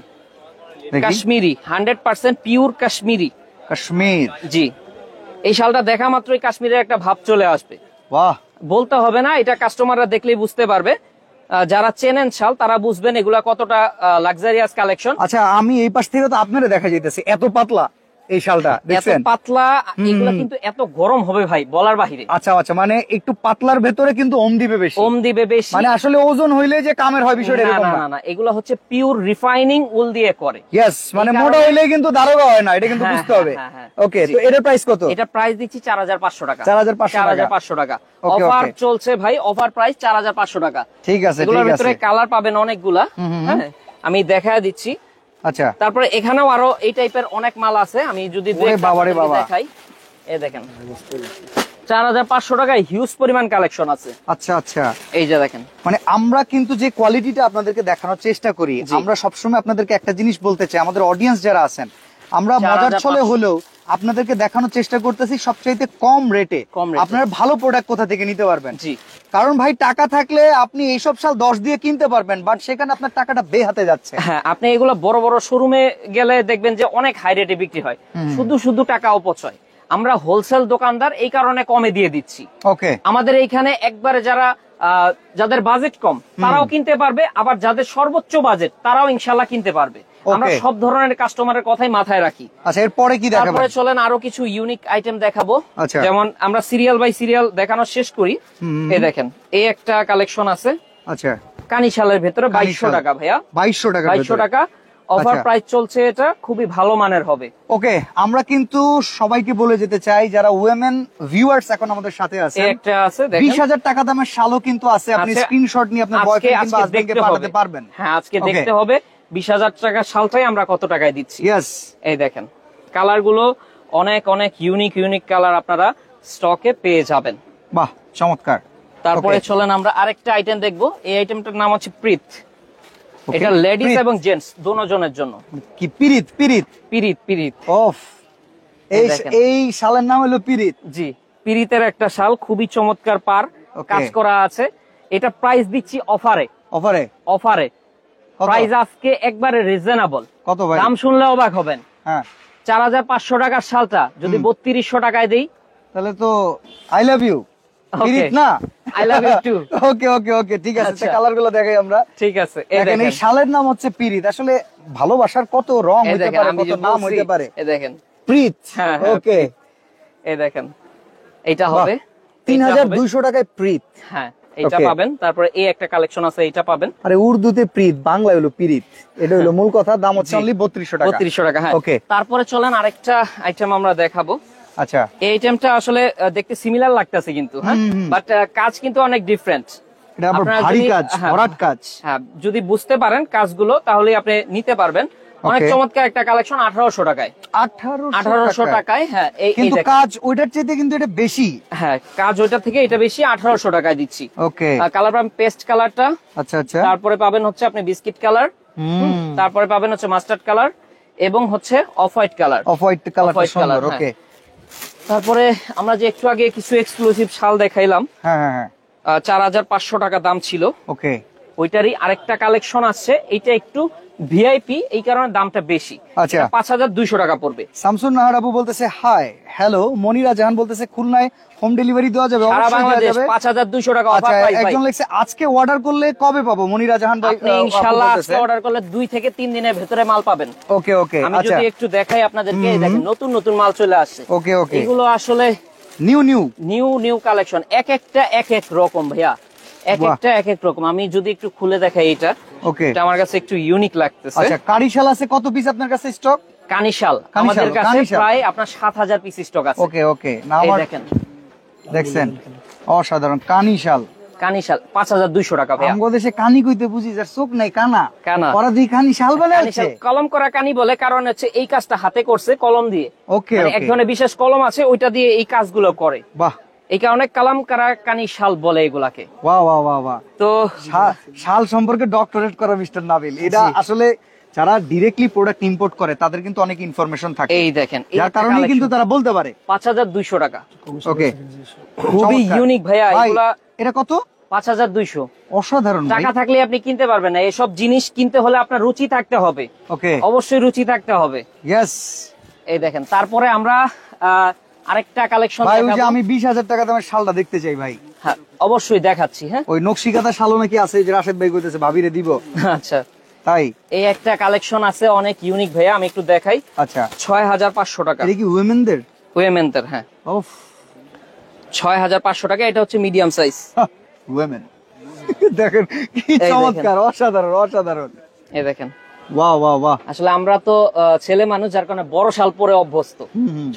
দেখি। কাশ্মীরি, 100% পিওর কাশ্মীরি। কাশ্মীর। জি, এই শালটা দেখা মাত্রই কাশ্মীরের একটা ভাব চলে আসবে। বাহ, বলতে হবে না, এটা কাস্টমাররা দেখলেই বুঝতে পারবে। যারা চেনেন শাল তারা বুঝবেন এগুলা কতটা লাক্সারিয়াস কালেকশন। আচ্ছা, আমি এই পাশ থেকে তো আপনারা দেখা যাইতেছে, এত পাতলা এই শালটা, এত দেখছেন? পাতলা, এগুলা কিন্তু এত গরম হবে ভাই বলার বাহিরে। আচ্ছা আচ্ছা, মানে একটু পাতলার ভেতরে কিন্তু ওম দিবে বেশি। ওম দিবে বেশি। মানে আসলে ওজন হইলে যে কামের হয় বিষয়টা না এরকম না না। না, এগুলা হচ্ছে পিওর রিফাইনিং উল দিয়ে করে। ইয়েস, মানে এই কারণে- মোটা হইলে কিন্তু দারোগা হয় না, এটা কিন্তু হ্যাঁ, বুঝতে হবে। হ্যাঁ, হ্যাঁ, ওকে, জি। তো এটার প্রাইস কত? এটা প্রাইস দিচ্ছি 4500 টাকা। 4500 টাকা। 4500 টাকা Okay, অফার okay. চলছে ভাই, অফার প্রাইস 4500 টাকা। ঠিক আছে, এগুলোর ঠিক ভিতরে আছে। কালার পাবেন অনেকগুলা, হ্যাঁ আমি দেখায় দিচ্ছি। আচ্ছা, তারপরে এখানেও আরো এই টাইপের অনেক মাল আছে, আমি যদি ওরে বাবা রে বাবা। দেখাই। এই দেখেন, 4500 টাকায় হিউজ পরিমাণ কালেকশন আছে। আচ্ছা আচ্ছা, এই যে দেখেন, মানে আমরা কিন্তু যে কোয়ালিটিটা আপনাদেরকে দেখানোর চেষ্টা করি, আমরা সবসময় আপনাদেরকে একটা জিনিস বলতে চাই, আমাদের অডিয়েন্স যারা আছেন, আমরা মজার ছলে হলেও আপনাদেরকে দেখানোর চেষ্টা করতেছি সবচাইতে কম রেটে আপনারা ভালো প্রোডাক্ট কোথা থেকে নিতে পারবেন। জি, কারণ ভাই টাকা থাকলে আপনি এইসব শাল 10 দিয়ে কিনতে পারবেন, বাট সেখানে আপনার টাকাটা বেহাতে যাচ্ছে। হ্যাঁ, আপনি এগুলো বড় বড় শোরুমে গেলে দেখবেন যে অনেক হাই রেটে বিক্রি হয়, শুধু শুধু টাকা অপচয়। আমরা হোলসেল দোকানদার, এই কারণে কমে দিয়ে দিচ্ছি। ওকে, আমাদের এইখানে একবারে যাদের বাজেট কম তারাও কিনতে পারবে, আবার যাদের সর্বোচ্চ বাজেট তারাও ইনশাল্লাহ কিনতে পারবে। আমরা সব ধরনের কাস্টমারের কথাই মাথায় রাখি। আচ্ছা, এরপরে কি দেখাবো? তারপরে চলেন আরো কিছু ইউনিক আইটেম দেখাবো। আচ্ছা, যেমন আমরা সিরিয়াল বাই সিরিয়াল দেখানো শেষ করি। এই দেখেন, এই একটা কালেকশন আছে আচ্ছা, কানি শালের ভেতরে 2200 টাকা ভাইয়া। 2200 টাকা, 2200 টাকা অফার আচ্ছা। প্রাইস চলছে, এটা খুবই ভালো মানের হবে। ওকে, আমরা কিন্তু সবাইকে বলে যেতে চাই যারা ওয়েমেন ভিউয়ার্স এখন আমাদের সাথে আছে, এই একটা আছে দেখেন, 20,000 টাকা দামের শালও কিন্তু আছে, আপনি আছে। স্ক্রিনশট নিয়ে আপনার আজকে বয়ফ্রেন্ড কিংবা আজকে হাজবেন্ডকে দেখতে পাঠাতে হবে। পারবেন। হ্যাঁ, আজকে Okay. দেখতে হবে 20,000 টাকার শালটাই আমরা কত টাকায় দিচ্ছি। ইয়েস, এই দেখেন কালার গুলো অনেক অনেক ইউনিক কালার আপনারা স্টকে পেয়ে যাবেন। বাহ চমৎকার। তারপরে Okay. চলেন আমরা আরেকটা আইটেম দেখবো। এই আইটেমটার নাম হচ্ছে প্রীত। Okay, এটা লেডিস প্রীত। এবং জেন্টস দোনোজনের জন্য। কি পিরিত? পিরিত, পিরিত ওফ, এই দেখেন। এই শালের নাম হলো পিরিত। জি, পিরিতের একটা শাল, খুবই চমৎকার পার Okay. কাজ করা আছে। এটা প্রাইস দিচ্ছি অফারে। অফারে কত? প্রাইস আজকে একবারে রিজনেবল। কত ভাই? দাম শুনলে অবাক হবেন। হ্যাঁ, 4,500 টাকার শালটা যদি 3200 টাকায় দেই, তাহলে তো আই লাভ ইউ Okay. পিরিত না? I love you too. ওকে ওকে ওকে, ঠিক আছে। আচ্ছা। কালার গুলো দেখাই আমরা। ঠিক আছে। এই দেখেন, এই দেখেন, শালের নাম হচ্ছে পিরিত। আসলে ভালোবাসার কত রং এই হতে দেখেন, পারে, আমি কত যে নাম বলছি, হতে পারে। এই দেখেন, প্রীত, হ্যাঁ, ওকে। এই দেখেন, এটা হবে 3,200 টাকায় প্রীত। হ্যাঁ, এটা Okay. পাবেন। তারপরে এই একটা কালেকশন আছে, এটা পাবেন আরে উর্দুতে প্রীত, বাংলায় হলো পিরিত, এটা হলো মূল কথা। দাম হচ্ছে অনলি 3200 টাকা। 3200 টাকা। হ্যাঁ, ওকে, তারপরে চলেন আরেকটা আইটেম আমরা দেখাবো। আচ্ছা। এই আইটেমটা আসলে দেখতে সিমিলার লাগতেছে কিন্তু, হ্যাঁ, বাট কাজ কিন্তু অনেক ডিফারেন্ট। এটা আবার আপনারা ভারী যদি- কাজ, হ্যাঁ, ভরাট কাজ। হ্যাঁ, যদি বুঝতে পারেন কাজগুলো তাহলে আপনি নিতে পারবেন। অনেক Okay. চমৎকার একটা কালেকশন 1800 টাকায়। 1800 টাকায়, হ্যাঁ। এই কিন্তু দেখেন। কাজ ওইটার চাইতে কিন্তু এটা বেশি। হ্যাঁ, কাজ ওইটা থেকে এটা বেশি, 1800 টাকায় দিচ্ছি। ওকে, কালার পাবেন পেস্ট কালারটা, আচ্ছা আচ্ছা। তারপরে পাবেন হচ্ছে আপনি বিস্কিট কালার, তারপরে পাবেন হচ্ছে মাস্টার্ড কালার এবং হচ্ছে off white colour. Off white কালারটা Off-white সুন্দর। colour, ওকে, তারপরে আমরা যে একটু আগে কিছু এক্সক্লুসিভ শাল দেখাইলাম, হ্যাঁ হ্যাঁ হ্যাঁ, 4,500 টাকা দাম ছিল, ওকে। ওইটারই আরেকটা কালেকশন আসছে। এটা একটু ভিআইপি, এই কারণে দামটা বেশি। আচ্ছা। 5,200 টাকা পড়বে। শামসুন নাহার আবু বলতেছে হাই হ্যালো। মনিরা জাহান বলতেছে খুলনায় হোম ডেলিভারি দেওয়া যাবে? সারা অবশ্যই দেওয়া বাংলাদেশ যাবে। 5,200 টাকা আচ্ছা, অফার প্রাইস ভাই। একজন লিখছে আজকে অর্ডার করলে কবে পাবো? মনিরা জাহান ভাই আপনি ইনশাআল্লাহ আজকে অর্ডার করলে 2 থেকে 3 দিনের ভেতরে মাল পাবেন। ওকে ওকে, আমি আচ্ছা। যদি একটু দেখাই আপনাদেরকে, এই দেখেন নতুন নতুন মাল চলে আসছে। ওকে ওকে, এগুলো আসলে নিউ নিউ। নিউ কালেকশন, এক একটা এক এক রকম ভাইয়া, এক বাহ। একটা এক এক রকম। আমি যদি একটু খুলে দেখাই, এটা ওকে, এটা আমার কাছে একটু ইউনিক লাগতেছে। আচ্ছা। কারিশাল আছে কত পিস আপনার কাছে স্টক? কানিশাল কানিশাল, আমাদের কাছে কানিশাল। প্রায় আপনার 7,000 পিস স্টক আছে। ওকে ওকে, না এই আমার দেখেন দেখছেন অসাধারণ কানিশাল। কানিশাল 5,200 টাকা ভাইয়া। আমগো দেশে কানি কইতে বুঝি যার চোখ নাই, কানা কানা। ওরা দি কানিশাল বলে আছে। কানিশাল কলম করা কানি বলে, কারণ হচ্ছে এই কাজটা হাতে করছে কলম দিয়ে। ওকে মানে এক ওকে, ধরনের বিশেষ কলম আছে, ওইটা দিয়ে এই কাজগুলো করে। বাহ, এই কারণে কালাম করা কানিশাল বলে এগুলাকে। বাহ বাহ বাহ বাহ। তো শাল সম্পর্কে ডক্টরেট করা মিস্টার নাবিল। এটা জি। আসলে যারা ডিরেক্টলি প্রোডাক্ট ইম্পোর্ট করে তাদের কিন্তু অনেক ইনফরমেশন থাকে, এই দেখেন, এই যার কারণে কিন্তু তারা বলতে পারে। 5,200 টাকা, ওকে, খুবই ইউনিক ভাইয়া। ভাই, এগুলা এটা কত? 5,200 অসাধারণ ভাই। টাকা থাকলে আপনি কিনতে পারবেন না। এসব জিনিস কিনতে হলে আপনার রুচি থাকতে হবে, ওকে, অবশ্যই রুচি থাকতে হবে। ইয়েস এই দেখেন, তারপরে আমরা আরেকটা কালেকশন ভাই। ওই যে আমি 20,000 টাকা দামের শালটা দেখতে চাই ভাই। হ্যাঁ, অবশ্যই দেখাচ্ছি। হ্যাঁ, ওই নকশিকাতা শালও নাকি আছে, যে রাশেদ ভাই কইতেছে ভাবিরে দিব, আচ্ছা। তাই? এই একটা কালেকশন আছে অনেক ইউনিক ভাইয়া, আমি একটু দেখাই। আচ্ছা, 6,500 টাকা এটা কি উইমেনদের? ওয়েমেন্টের। হ্যাঁ, ওফ, 6,500 টাকা। এটা হচ্ছে মিডিয়াম সাইজ। উইমেন। দেখেন কি দেখেন। চমৎকার, অসাধারণ অসাধারণ। এই দেখেন, বাহ বাহ বাহ। আসলে আমরা তো ছেলে মানুষ, যার কারণে বড় শাল পরে অভ্যস্ত,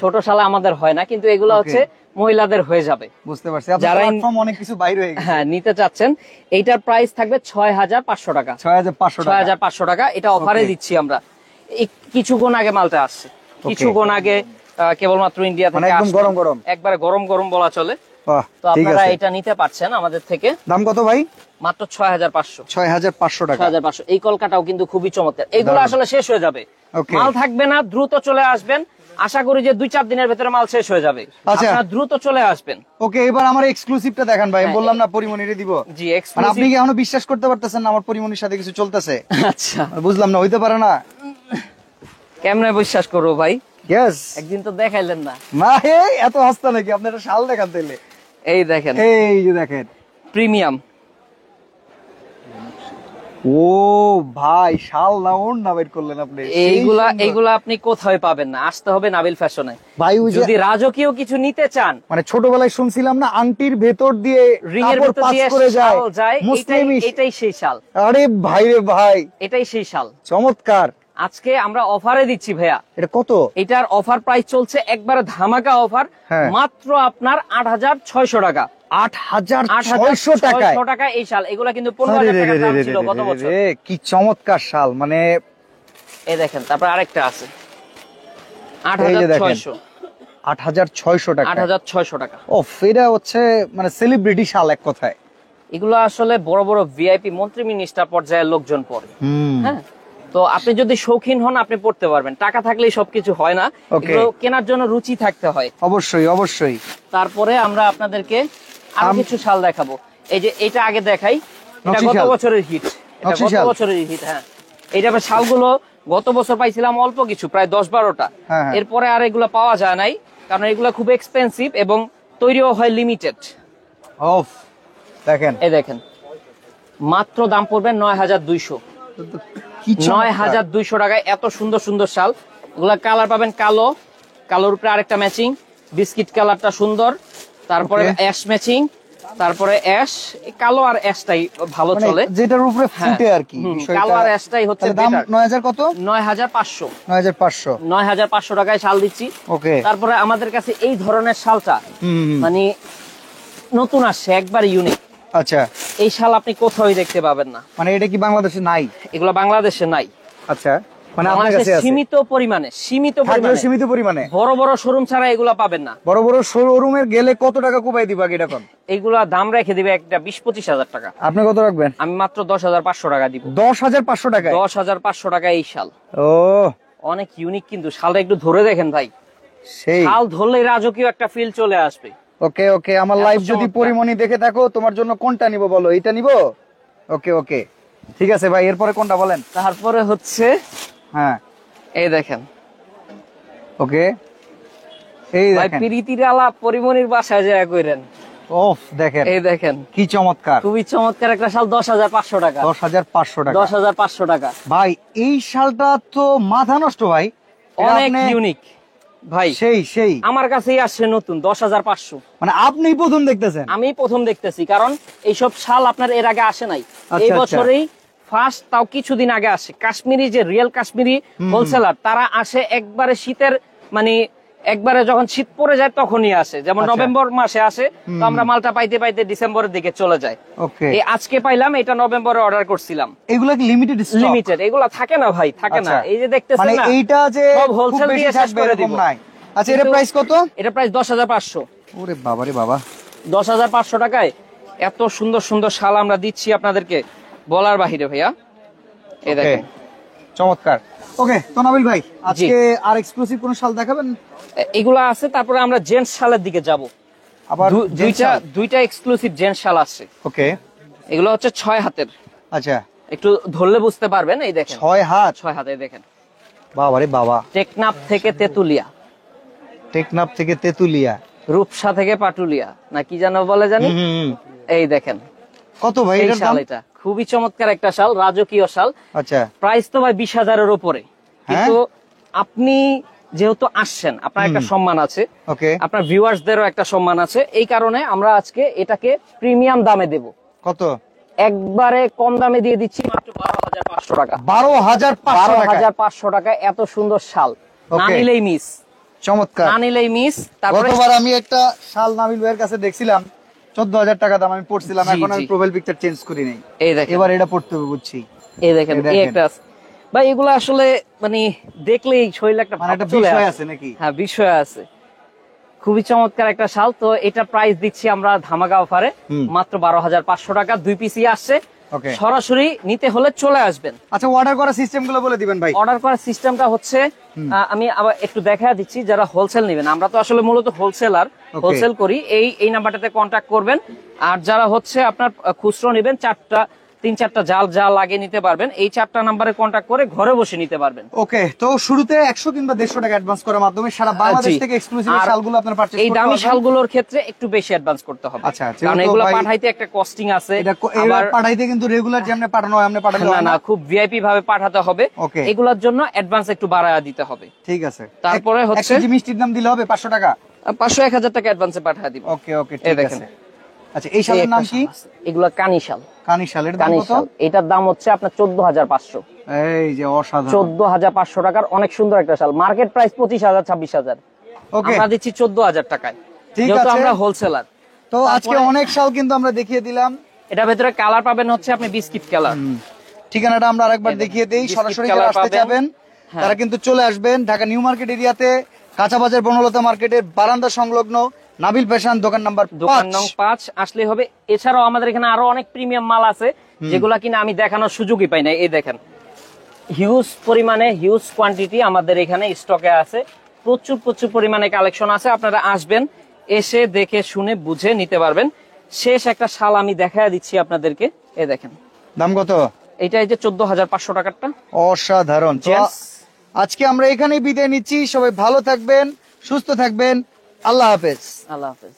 ছোট শালা আমাদের হয় না। কিন্তু এগুলো Okay. হচ্ছে মহিলাদের হয়ে যাবে। বুঝতে পারছি, আপনার যারা প্ল্যাটফর্ম অনেক কিছু বাইরে হয়ে গেছে। হ্যাঁ, নিতে চাচ্ছেন, এইটার প্রাইস থাকবে 6,500 টাকা। 6,500 টাকা। 6,500 টাকা, এটা অফারে Okay. দিচ্ছি আমরা। এই কিছুক্ষণ আগে মালটা আসছে, কিছুক্ষণ আগে কেবলমাত্র ইন্ডিয়া মানে থেকে একদম আসছে। গরম গরম। একবারে গরম গরম বলা চলে। বাহ, তো ঠিক আপনারা আছে। এটা নিতে পারছেন আমাদের থেকে দাম কত ভাই? মাত্র 6,500। 6,500 টাকা। 6,500। এই কলকাটাও কিন্তু খুবই চমৎকার। এগুলো দারুণ। আসলে শেষ হয়ে যাবে, Okay. মাল থাকবে না, দ্রুত চলে আসবেন। আশা করি যে 2-4 দিনের ভেতরে মাল শেষ হয়ে যাবে। আচ্ছা। আপনারা দ্রুত চলে আসবেন। ওকে, এবার আমার এক্সক্লুসিভটা দেখান ভাই। আমি হ্যাঁ, বললাম না পরিমণিরে দিব। জি, মানে আপনি এক্সক্লুসিভ। কি এখনো বিশ্বাস করতে পারতেছেন না আমার পরিমণির সাথে কিছু চলতেছে? আচ্ছা, বুঝলাম না, হইতে পারে না। কেমনে বিশ্বাস করবো ভাই? ইয়েস। একদিন তো দেখাইলেন না। না, এই এত হাসতা নাকি? আপনি একটা শাল দেখান তাইলে। এই দেখেন, এই যে দেখেন, প্রিমিয়াম। ও ভাই, শাল না ওড় না বের করলেন আপনি। এইগুলা সেই সুন্দর। এইগুলা আপনি কোথায় পাবেন না, আসতে হবে নাবিল ফ্যাশনে। ভাই ওই যে যদি রাজকীয় কিছু নিতে চান, মানে ছোটবেলায় শুনছিলাম না আংটির ভেতর দিয়ে রিং এর কাপড় ভিতর পাস দিয়ে করে শাল যায়, মুসলিম। এটাই সেই শাল, আরে ভাই রে ভাই, এটাই সেই শাল। চমৎকার। আজকে আমরা অফারে দিচ্ছি ভাইয়া। এটা কত? এটার অফার প্রাইস চলছে একবারে ধামাকা অফার, হ্যাঁ। মাত্র আপনার ৮৬০০ টাকা। ৮৬০০ টাকায় ৮৬০০ টাকা এই শাল। এগুলা কিন্তু ১৫,০০০ টাকা দাম ছিল গত বছর। কি চমৎকার শাল, মানে এই দেখেন। তারপর আরেকটা আছে এই যে দেখেন, ৮৬০০ ৮৬০০ টাকা। ৮৬০০ টাকা। ওফ, এটা হচ্ছে মানে সেলিব্রিটি শাল এক কথায়। এগুলো আসলে বড় বড় ভিআইপি মন্ত্রী মিনিস্টার পর্যায়ের লোকজন পরে। হ্যাঁ, তো আপনি যদি শৌখিন হন আপনি পড়তে পারবেন, টাকা থাকলেই সবকিছু হয় না, এগুলো কেনার জন্য রুচি থাকতে হয়। অবশ্যই অবশ্যই। তারপরে আমরা আপনাদেরকে আরো কিছু শাল দেখাবো। এই যে এটা আগে দেখাই, এটা নকশি গত শাল। বছরের হিট, এটা নকশি গত শাল। বছরের হিট। হ্যাঁ, এই টাইপের শালগুলো গত বছর পাইছিলাম অল্প কিছু, প্রায় ১০-১২টা। হ্যাঁ, হ্যাঁ। এরপরে আর এগুলো পাওয়া যায় নাই, কারণ এগুলো খুব এক্সপেন্সিভ এবং তৈরিও হয় লিমিটেড। ওফ, দেখেন এই দেখেন, মাত্র দাম পড়বে ৯,২০০। কি চমৎকার। ৯,২০০ টাকায় এত সুন্দর সুন্দর শাল। এগুলা কালার পাবেন কালো, কালোর উপরে আরেকটা ম্যাচিং, বিস্কিট কালারটা সুন্দর, তারপরে Okay. অ্যাশ ম্যাচিং, তারপরে অ্যাশ। কালো আর অ্যাশটাই ভালো মানে চলে। যেটার উপরে হ্যাঁ। ফুটে আর কি বিষয়টা। কালো আর অ্যাশটাই হচ্ছে তাহলে দাম বেটার। ৯০০০ কত? ৯,৫০০। ৯৫০০। ৯,৫০০ টাকায় শাল দিচ্ছি। ওকে। তারপরে আমাদের কাছে এই ধরনের শালটা মানে নতুন আসছে, একবার ইউনিক। আচ্ছা, এই শাল আপনি কোথাও দেখতে পাবেন না, মানে এটা কি বাংলাদেশে নাই? এগুলো বাংলাদেশে নাই। আচ্ছা, মানে আপনার বাংলাদেশে কাছে আছে? সীমিত পরিমাণে, থাকলেও সীমিত পরিমাণে। বড় বড় শোরুম ছাড়া এগুলা পাবেন না। বড় বড় শোরুমের গেলে কত টাকা কোপাই দিবা এটা কোন? এগুলা দাম রেখে দিবে একটা ২০-২৫ হাজার টাকা। আপনি কত রাখবেন? আমি মাত্র 10,৫০০ টাকা দিব। ১০৫০০ টাকায়? 10,৫০০ টাকা এই শাল। ও, অনেক ইউনিক কিন্তু শালটা, একটু ধরে দেখেন ভাই। সেই। শাল ধরলে রাজকীয় একটা ফিল চলে আসবে। ওকে ওকে, আমার এত লাইভ যদি চমৎকার। পরিমণি দেখে থাকো, তোমার জন্য কোনটা নিব বলো? এটা নিব? ওকে ওকে, ঠিক আছে ভাই, এরপরে কোনটা বলেন? তারপরে হচ্ছে হ্যাঁ, এই দেখেন ওকে, এই ভাই, দেখেন। প্রীতির আলাপ পরিমণির বাসায় যায় কইরেন। ওফ, দেখেন এই দেখেন, কি চমৎকার। খুবই চমৎকার একটা শাল। 10,৫০০ টাকা। ১০৫০০ টাকা। 10,৫০০ টাকা। ভাই এই শালটা তো মাথা নষ্ট ভাই, এটা অনেক আপনি- ইউনিক ভাই। সেই সেই, আমার কাছেই আসছে নতুন 10,৫০০। মানে আপনি প্রথম দেখতেছেন? আমি প্রথম দেখতেছি, কারণ এইসব শাল আপনার এর আগে আসে নাই, আচ্ছা, এই আচ্ছা। বছরেই ফার্স্ট, তাও কিছুদিন আগে আসে। কাশ্মীরি যে রিয়েল কাশ্মীরি হোলসেলার, তারা আসে একবারে শীতের, মানে একবারে যখন শীত পড়ে যায় তখনই আসে। যেমন আচ্ছা। নভেম্বর মাসে আসে, তো আমরা মালটা পাইতে পাইতে ডিসেম্বরের দিকে চলে যায়। ওকে, এই আজকে পাইলাম, এটা নভেম্বরে অর্ডার করছিলাম। এগুলা কি লিমিটেড স্টক? লিমিটেড, এগুলা থাকে না ভাই, থাকে না। আচ্ছা। এই যে দেখতেছেন মানে না, এইটা যে সব খুব হোলসেল বেশি দিয়ে শেষ থাকবে করে এরকম দিব। নাই। আচ্ছা, এটা কিন্তু প্রাইস কত? এটা প্রাইস 10,৫০০। ওরে বাবা রে বাবা, 10,৫০০ টাকায় এত সুন্দর সুন্দর শাল আমরা দিচ্ছি আপনাদেরকে, বলার বাহিরে ভাইয়া। এই ওকে, দেখেন, চমৎকার। ওকে, তো নাবিল ভাই, আজকে আর এক্সক্লুসিভ কোন শাল দেখাবেন? এগুলা আছে। তারপরে আমরা জেন্টস শালের দিকে যাব। আবার দুইটা এক্সক্লুসিভ জেন্টস শাল আছে। ওকে, এগুলো হচ্ছে 6 হাতের। আচ্ছা, একটু ধরলে বুঝতে পারবেন। এই দেখেন, 6 হাত। 6 হাতে দেখেন। বাবা রে বাবা, টেকনাফ থেকে তেতুলিয়া, টেকনাফ থেকে তেতুলিয়া, রূপসা থেকে পাটুলিয়া, না কি যেন বলে জানি। এই দেখেন, কত ভাই এই এটার শাল, দাম? এটা খুবই চমৎকার একটা শাল, রাজকীয় শাল। আচ্ছা, প্রাইস তো ভাই 20,000-এর উপরে, কিন্তু আপনি যেহেতু আসছেন, আপনার একটা সম্মান আছে, ওকে, আপনার ভিউয়ার্সদেরও একটা সম্মান আছে। এই কারণে আমরা আজকে এটাকে প্রিমিয়াম দামে দেব। কত? একবারে কম দামে দিয়ে দিচ্ছি, মাত্র 12,500 টাকা। 12,500 টাকা। 12,500 টাকা, এত সুন্দর শাল, না Okay. নিলেই মিস, চমৎকার। না নিলেই মিস। তারপরে গতবার আমি একটা শাল নাবিল ভাইয়ের কাছে দেখছিলাম, 14,000 টাকা দাম, আমি পড়ছিলাম। জি, এখন আমি জি। প্রোফাইল পিকচার চেঞ্জ করি নাই, এই দেখেন, এবার এটা পড়তে হবে, বুঝছি। এই দেখেন, এই দেখেন। এই একটা আছে। ভাই এগুলো আসলে মানে দেখলেই শরীরে একটা মানে ভাব একটা চলে বিষয় আসে। আছে নাকি? হ্যাঁ, বিষয় আছে। খুবই চমৎকার একটা শাল। তো এটা প্রাইস দিচ্ছি আমরা ধামাকা অফারে, মাত্র 12,500 টাকা। 2 পিসই আসছে। Okay. সরাসরি নিতে হলে চলে আসবেন। আচ্ছা, অর্ডার করার সিস্টেম গুলো বলে দিবেন ভাই। অর্ডার করার সিস্টেমটা হচ্ছে, আমি আবার একটু দেখা দিচ্ছি, যারা হোলসেল নেবেন, আমরা তো আসলে মূলত হোলসেলার, হোলসেল করি। এই নাম্বারটাতে কন্ট্যাক্ট করবেন। আর যারা হচ্ছে আপনার খুচরো নেবেন, 3-4টা জাল যা লাগে নিতে পারবেন, এই 4টা নাম্বারে কন্ট্যাক্ট করে ঘরে বসে নিতে পারবেন। ওকে, তো শুরুতে 100 কিংবা 150 টাকা অ্যাডভান্স করার মাধ্যমে সারা বাংলাদেশ জি। থেকে এক্সক্লুসিভ আর শালগুলো আপনার পারচেজ করতে এই পারবেন। দামি শালগুলোর ক্ষেত্রে একটু বেশি অ্যাডভান্স করতে হবে। আচ্ছা, আচ্ছা, কারণ তো এগুলো ভাই, পাঠাইতে একটা কস্টিং আছে। এটা আবার পাঠাইতে কিন্তু রেগুলার যেমন পাঠানো হয়, এমনি পাঠালে না হয় না, না। খুব ভিআইপি ভাবে পাঠাতে হবে। Okay. এগুলোর জন্য অ্যাডভান্স একটু বাড়ায়া দিতে হবে। ঠিক আছে। তারপরে হচ্ছে 1 কেজি মিষ্টির দাম দিলে হবে 500 টাকা। 500-1000 টাকা অ্যাডভান্সে পাঠিয়ে দিব। ওকে ওকে, এই ঠিক দেখেন, আছে। আচ্ছা, এই শালের নাম কি? এগুলা কানিশাল। কানিশালের দাম কত? কানিশাল এটার দাম হচ্ছে আপনার 14,500। এই যে অসাধারণ, 14,500 টাকার অনেক সুন্দর একটা শাল। মার্কেট প্রাইস 25,000 26,000, ওকে আমরা দিচ্ছি 14,000 টাকায়, ঠিক যেহেতু আছে। আমরা হোলসেলার। তো আজকে অনেক শাল কিন্তু আমরা দেখিয়ে দিলাম। এটা ভেতরে কালার পাবেন হচ্ছে আপনি বিস্কিট কালার। ঠিকানাটা আমরা আরেকবার দেখিয়ে দেই, বিস্কিট সরাসরি কালার যারা আসতে পাবেন। চাবেন হ্যাঁ। তারা কিন্তু চলে আসবেন ঢাকা নিউ মার্কেট এরিয়াতে, কাঁচা বাজার বনলতা মার্কেটের বারান্দা সংলগ্ন নাবিল ফ্যাশন দোকান নাম্বার দোকান নং 5। 5 আসলে হবে। এছাড়াও আমাদের এখানে আরো অনেক প্রিমিয়াম মাল আছে যেগুলা কিনা আমি দেখানোর সুযোগই পাই না। এই দেখেন, হিউজ পরিমাণে হিউজ কোয়ান্টিটি আমাদের এখানে স্টকে আছে, প্রচুর প্রচুর পরিমাণে কালেকশন আছে। আপনারা আসবেন, এসে দেখে শুনে বুঝে নিতে পারবেন। শেষ একটা শাল আমি দেখায় দিচ্ছি আপনাদেরকে, এই দেখেন দাম কত? এটা এই যে 14,500 টাকারটা। অসাধারণ। তো Gents। আজকে আমরা এখানেই বিদায় নিচ্ছি, সবাই ভালো থাকবেন, সুস্থ থাকবেন, আল্লাহ হাফেজ। আল্লাহ হাফেজ।